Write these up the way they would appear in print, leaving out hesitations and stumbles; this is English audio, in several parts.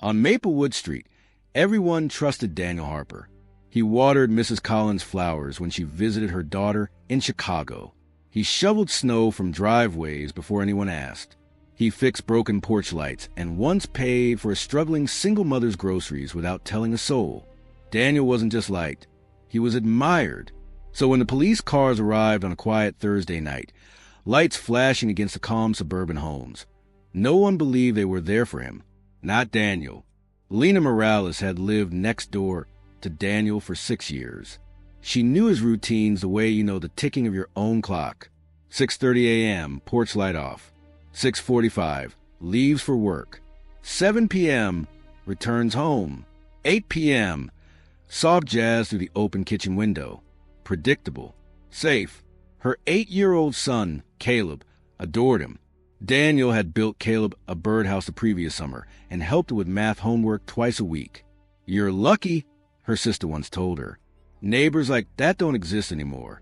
On Maplewood Street, everyone trusted Daniel Harper. He watered Mrs. Collins' flowers when she visited her daughter in Chicago. He shoveled snow from driveways before anyone asked. He fixed broken porch lights and once paid for a struggling single mother's groceries without telling a soul. Daniel wasn't just liked, he was admired. So when the police cars arrived on a quiet Thursday night, lights flashing against the calm suburban homes, no one believed they were there for him. Not Daniel. Lena Morales had lived next door to Daniel for 6 years. She knew his routines the way you know the ticking of your own clock. 6:30 a.m., porch light off. 6:45, leaves for work. 7 p.m., returns home. 8 p.m., soft jazz through the open kitchen window. Predictable. Safe. Her 8-year-old son, Caleb, adored him. Daniel had built Caleb a birdhouse the previous summer and helped her with math homework twice a week. "You're lucky," her sister once told her. Neighbors like that don't exist anymore.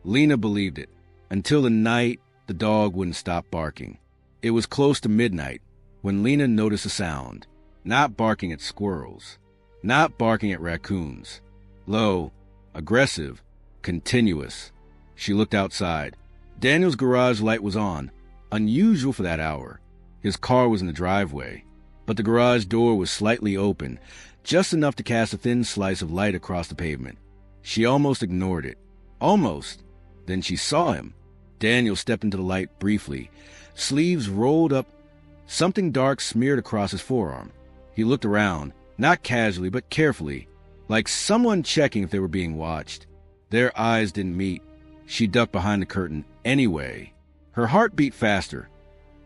Lena believed it, until the night the dog wouldn't stop barking. It was close to midnight when Lena noticed a sound. Not barking at squirrels. Not barking at raccoons. Low, aggressive, continuous. She looked outside. Daniel's garage light was on, unusual for that hour. His car was in the driveway, but the garage door was slightly open, just enough to cast a thin slice of light across the pavement. She almost ignored it. Almost. Then she saw him. Daniel stepped into the light briefly, sleeves rolled up, something dark smeared across his forearm. He looked around, not casually but carefully, like someone checking if they were being watched. Their eyes didn't meet. She ducked behind the curtain anyway. Her heart beat faster,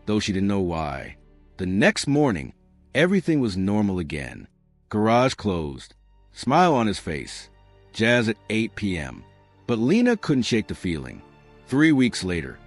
though she didn't know why. The next morning, everything was normal again. Garage closed. Smile on his face. Jazz at 8 p.m. But Lena couldn't shake the feeling. 3 weeks later,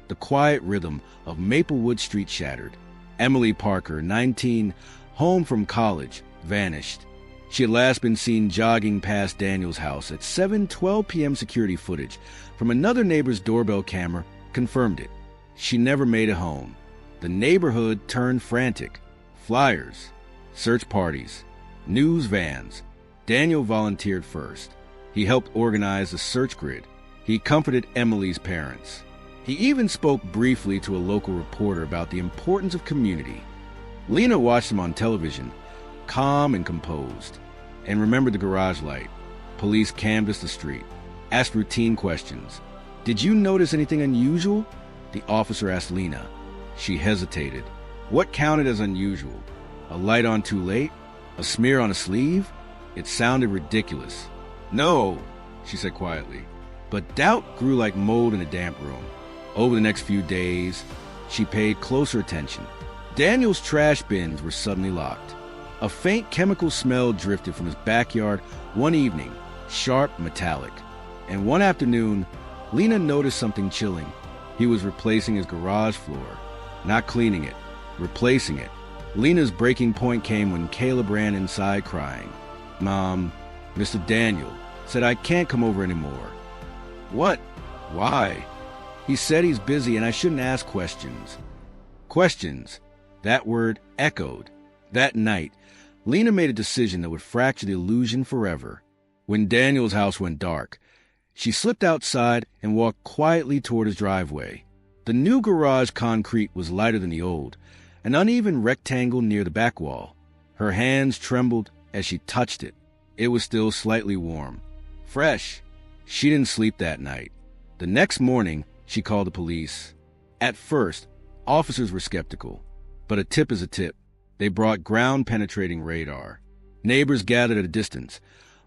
the quiet rhythm of Maplewood Street shattered. Emily Parker, 19, home from college, vanished. She had last been seen jogging past Daniel's house at 7:12 p.m. Security footage from another neighbor's doorbell camera confirmed it. She never made it home. The neighborhood turned frantic. Flyers, search parties, news vans. Daniel volunteered first. He helped organize the search grid. He comforted Emily's parents. He even spoke briefly to a local reporter about the importance of community. Lena watched him on television, calm and composed, and remembered the garage light. Police canvassed the street, asked routine questions. "Did you notice anything unusual?" the officer asked Lena. She hesitated. What counted as unusual? A light on too late? A smear on a sleeve? It sounded ridiculous. "No," she said quietly. But doubt grew like mold in a damp room. Over the next few days, she paid closer attention. Daniel's trash bins were suddenly locked. A faint chemical smell drifted from his backyard one evening, sharp, metallic. And one afternoon, Lena noticed something chilling. He was replacing his garage floor. Not cleaning it, replacing it. Lena's breaking point came when Caleb ran inside crying. "Mom, Mr. Daniel said I can't come over anymore." "What? Why?" "He said he's busy and I shouldn't ask questions." Questions. That word echoed. That night, Lena made a decision that would fracture the illusion forever. When Daniel's house went dark, she slipped outside and walked quietly toward his driveway. The new garage concrete was lighter than the old, an uneven rectangle near the back wall. Her hands trembled as she touched it. It was still slightly warm. Fresh. She didn't sleep that night. The next morning, she called the police. At first, officers were skeptical, but a tip is a tip. They brought ground-penetrating radar. Neighbors gathered at a distance,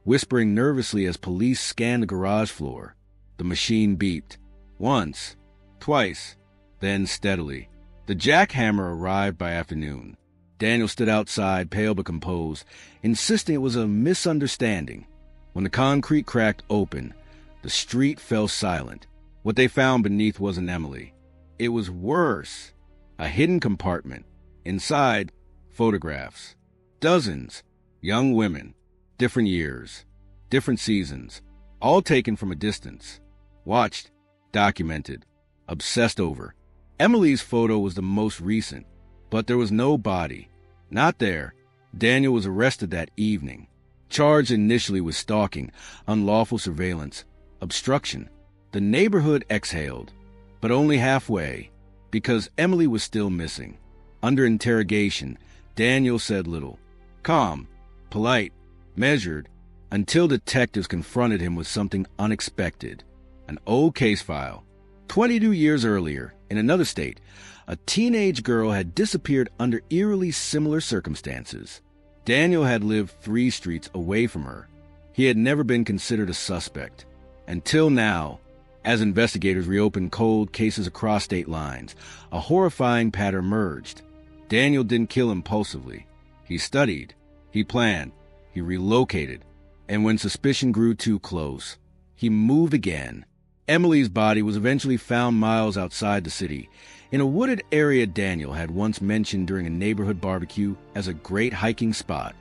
whispering nervously as police scanned the garage floor. The machine beeped. Once, twice, then steadily. The jackhammer arrived by afternoon. Daniel stood outside, pale but composed, insisting it was a misunderstanding. When the concrete cracked open, the street fell silent. What they found beneath wasn't Emily. It was worse. A hidden compartment. Inside, photographs. Dozens. Young women. Different years. Different seasons. All taken from a distance. Watched. Documented. Obsessed over. Emily's photo was the most recent, but there was no body. Not there. Daniel was arrested that evening, charged initially with stalking, unlawful surveillance, obstruction. The neighborhood exhaled, but only halfway, because Emily was still missing. Under interrogation, Daniel said little. Calm, polite, measured, until detectives confronted him with something unexpected. An old case file. 22 years earlier, in another state, a teenage girl had disappeared under eerily similar circumstances. Daniel had lived 3 streets away from her. He had never been considered a suspect. Until now, as investigators reopened cold cases across state lines, a horrifying pattern emerged. Daniel didn't kill impulsively. He studied, he planned, he relocated, and when suspicion grew too close, he moved again. Emily's body was eventually found miles outside the city, in a wooded area Daniel had once mentioned during a neighborhood barbecue as a great hiking spot.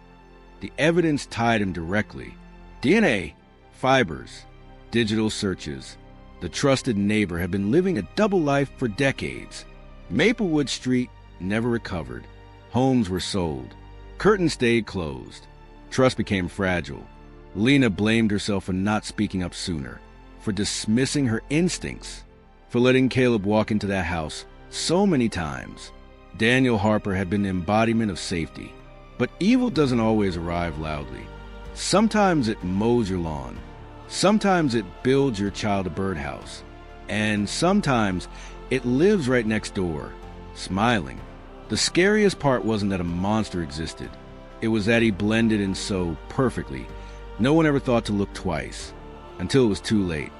The evidence tied him directly. DNA, fibers, digital searches. The trusted neighbor had been living a double life for decades. Maplewood Street never recovered. Homes were sold. Curtains stayed closed. Trust became fragile. Lena blamed herself for not speaking up sooner, for dismissing her instincts, for letting Caleb walk into that house so many times. Daniel Harper had been the embodiment of safety. But evil doesn't always arrive loudly. Sometimes it mows your lawn. Sometimes it builds your child a birdhouse. And sometimes it lives right next door, smiling. The scariest part wasn't that a monster existed. It was that he blended in so perfectly. No one ever thought to look twice, until it was too late.